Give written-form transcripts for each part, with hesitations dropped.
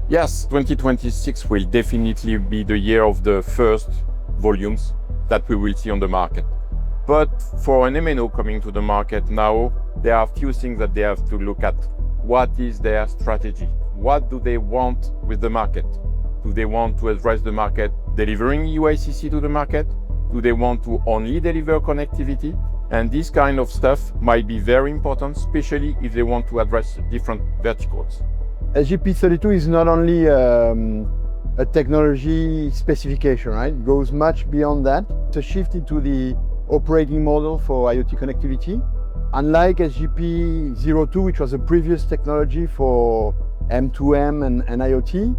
Yes, 2026 will definitely be the year of the first volumes that we will see on the market. But for an MNO coming to the market now, there are a few things that they have to look at. What is their strategy? What do they want with the market? Do they want to address the market delivering UICC to the market? Do they want to only deliver connectivity? And this kind of stuff might be very important, especially if they want to address different verticals. SGP.32 is not only a technology specification, right? It goes much beyond that. It's a shift into the operating model for IoT connectivity. Unlike SGP.02, which was a previous technology for M2M and IoT,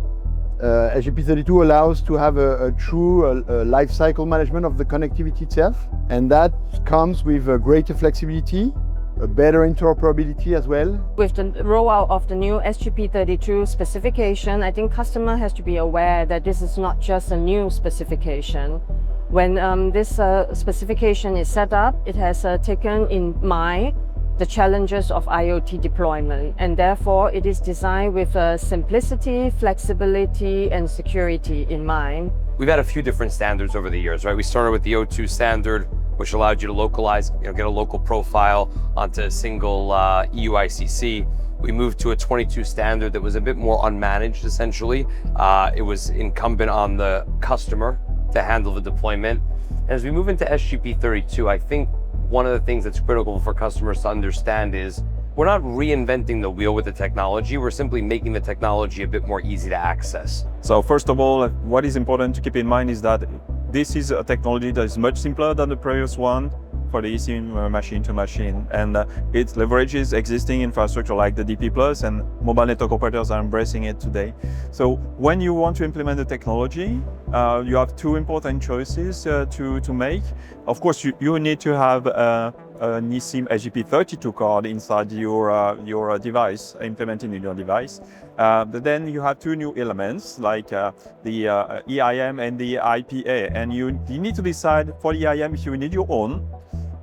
SGP.32 allows to have a true life cycle management of the connectivity itself. And that comes with a greater flexibility, a better interoperability as well. With the rollout of the new SGP.32 specification, I think customer has to be aware that this is not just a new specification. When this specification is set up, it has taken in mind the challenges of IoT deployment, and therefore it is designed with simplicity, flexibility, and security in mind. We've had a few different standards over the years, right? We started with the O2 standard, which allowed you to localize, get a local profile onto a single EUICC. We moved to a 22 standard that was a bit more unmanaged, essentially. It was incumbent on the customer to handle the deployment. And as we move into SGP.32, I think one of the things that's critical for customers to understand is we're not reinventing the wheel with the technology, we're simply making the technology a bit more easy to access. So first of all, what is important to keep in mind is that this is a technology that is much simpler than the previous one for the eSIM machine to machine, and it leverages existing infrastructure like the DP+, and mobile network operators are embracing it today. So when you want to implement the technology, you have two important choices to make. Of course, you need to have an eSIM SGP.32 card inside your device, implemented in your device. But then you have two new elements like the EIM and the IPA, and you need to decide for the EIM if you need your own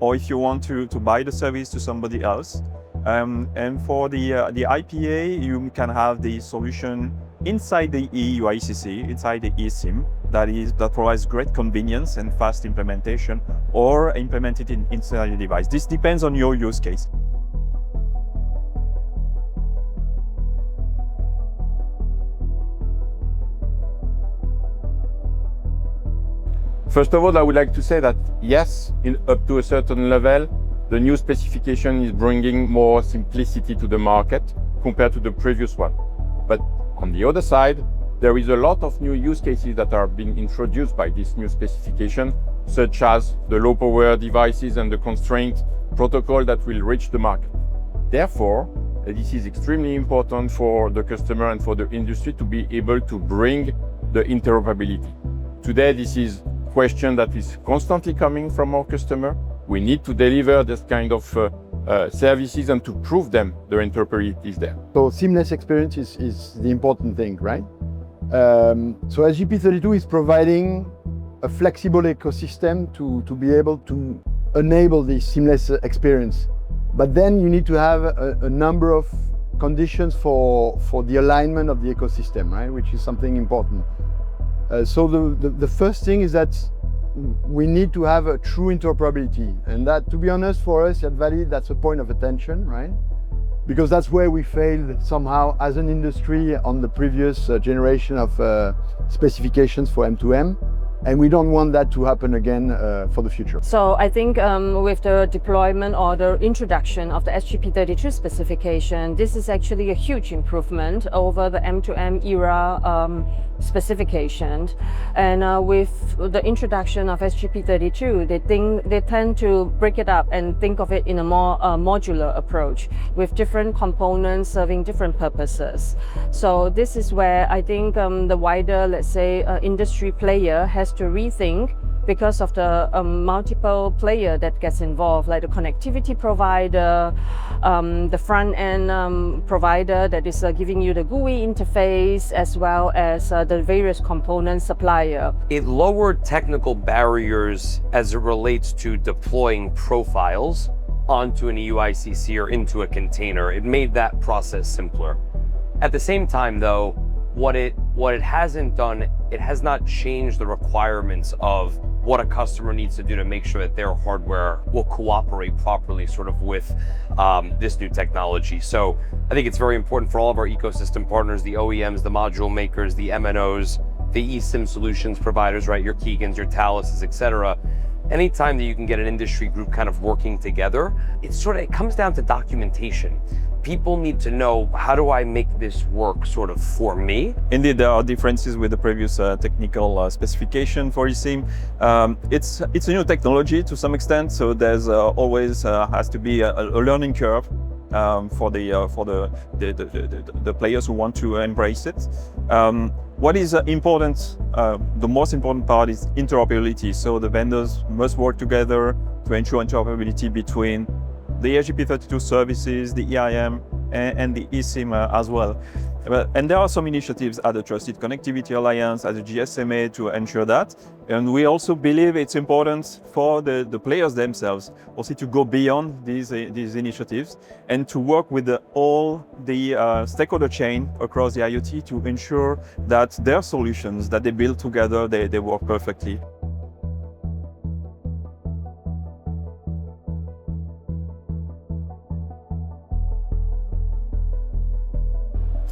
or if you want to buy the service to somebody else. And for the IPA, you can have the solution inside the EUICC, inside the eSIM, that provides great convenience and fast implementation, or implemented inside your device. This depends on your use case. First of all, I would like to say that yes, up to a certain level, the new specification is bringing more simplicity to the market compared to the previous one. But on the other side, there is a lot of new use cases that are being introduced by this new specification, such as the low power devices and the constraint protocol that will reach the market. Therefore, this is extremely important for the customer and for the industry to be able to bring the interoperability. Today, this is a question that is constantly coming from our customer. We need to deliver this kind of services and to prove them the interoperability is there. So seamless experience is the important thing, right? So SGP.32 is providing a flexible ecosystem to be able to enable this seamless experience. But then you need to have a number of conditions for the alignment of the ecosystem, right? Which is something important. So the first thing is that we need to have a true interoperability. And that, to be honest, for us at Valid, that's a point of attention, right? Because that's where we failed somehow as an industry on the previous generation of specifications for M2M. And we don't want that to happen again for the future. So I think with the deployment or the introduction of the SGP.32 specification, this is actually a huge improvement over the M2M era specification. And with the introduction of SGP.32, they tend to break it up and think of it in a more modular approach with different components serving different purposes. So this is where I think the wider, let's say, industry player has to rethink, because of the multiple player that gets involved, like the connectivity provider, the front-end provider that is giving you the GUI interface, as well as the various component supplier. It lowered technical barriers as it relates to deploying profiles onto an EUICC or into a container. It made that process simpler. At the same time, though, What it hasn't done, it has not changed the requirements of what a customer needs to do to make sure that their hardware will cooperate properly sort of with this new technology. So I think it's very important for all of our ecosystem partners, the OEMs, the module makers, the MNOs, the eSIM solutions providers, right? Your Keegans, your Thaleses, et cetera. Anytime that you can get an industry group kind of working together, it comes down to documentation. People need to know, how do I make this work sort of for me? Indeed, there are differences with the previous technical specification for eSIM. It's a new technology to some extent, so there's always has to be a learning curve for the players who want to embrace it. What is important, the most important part is interoperability. So the vendors must work together to ensure interoperability between the SGP.32 services, the EIM, and the eSIM as well. And there are some initiatives at the Trusted Connectivity Alliance, at the GSMA to ensure that. And we also believe it's important for the players themselves also to go beyond these initiatives and to work with all the stakeholder chain across the IoT to ensure that their solutions that they build together, they work perfectly.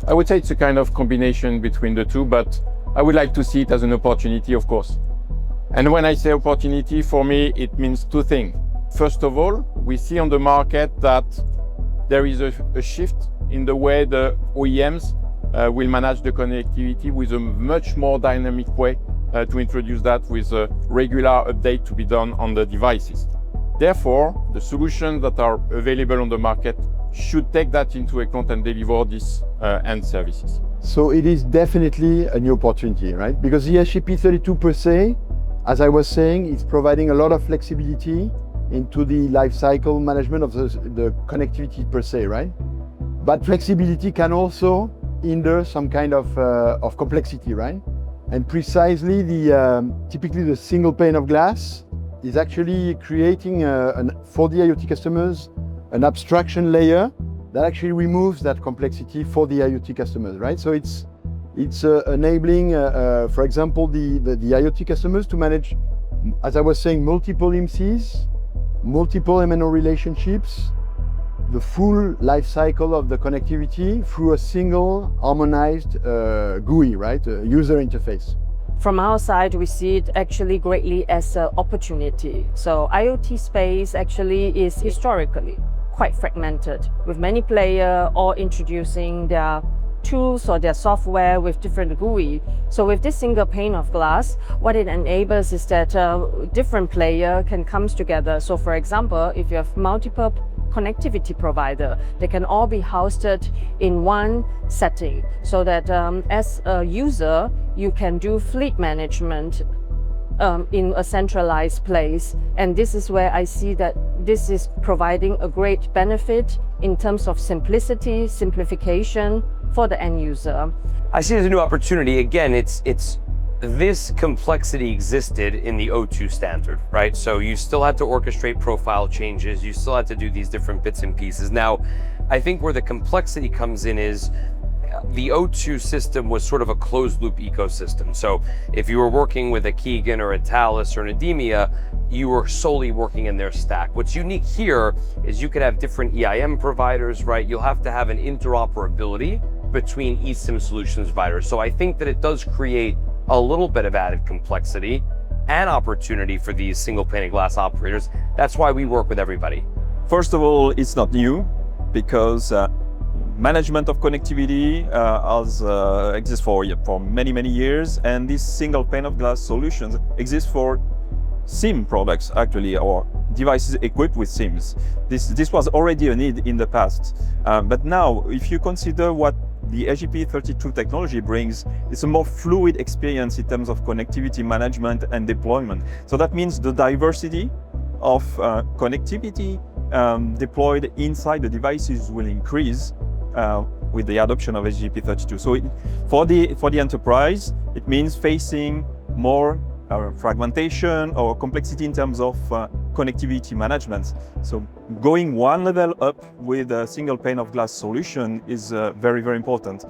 I would say it's a kind of combination between the two, but I would like to see it as an opportunity, of course. And when I say opportunity, for me, it means two things. First of all, we see on the market that there is a shift in the way the OEMs will manage the connectivity with a much more dynamic way to introduce that with a regular update to be done on the devices. Therefore, the solutions that are available on the market should take that into account and deliver these end services. So it is definitely a new opportunity, right? Because the SGP.32 per se, as I was saying, is providing a lot of flexibility into the life cycle management of the connectivity per se, right? But flexibility can also hinder some kind of complexity, right? And precisely typically the single pane of glass is actually creating for the IoT customers an abstraction layer that actually removes that complexity for the IoT customers, right? So it's enabling, for example, the IoT customers to manage, as I was saying, multiple IMSIs, multiple MNO relationships, the full life cycle of the connectivity through a single harmonized GUI, right? A user interface. From our side, we see it actually greatly as an opportunity. So IoT space actually is historically quite fragmented, with many players all introducing their tools or their software with different GUI. So with this single pane of glass, what it enables is that different players can come together. So for example, if you have multiple connectivity provider, they can all be hosted in one setting, so that as a user, you can do fleet management in a centralized place. And this is where I see that this is providing a great benefit in terms of simplicity, simplification for the end user. I see it as a new opportunity. Again, it's this complexity existed in the O2 standard, right? So you still had to orchestrate profile changes, you still had to do these different bits and pieces. Now, I think where the complexity comes in is the O2 system was sort of a closed loop ecosystem. So if you were working with a Keegan or a Thales or an IDEMIA, you were solely working in their stack. What's unique here is you could have different EIM providers, right? You'll have to have an interoperability between eSIM solutions providers. So I think that it does create a little bit of added complexity and opportunity for these single pane of glass operators. That's why we work with everybody. First of all, it's not new because management of connectivity exists for many years, and these single pane of glass solutions exist for SIM products actually, or devices equipped with SIMs. This was already a need in the past, but now if you consider what the SGP.32 technology brings, it's a more fluid experience in terms of connectivity management and deployment. So that means the diversity of connectivity deployed inside the devices will increase with the adoption of SGP.32. So for the enterprise, it means facing more fragmentation or complexity in terms of connectivity management. So going one level up with a single pane of glass solution is very important.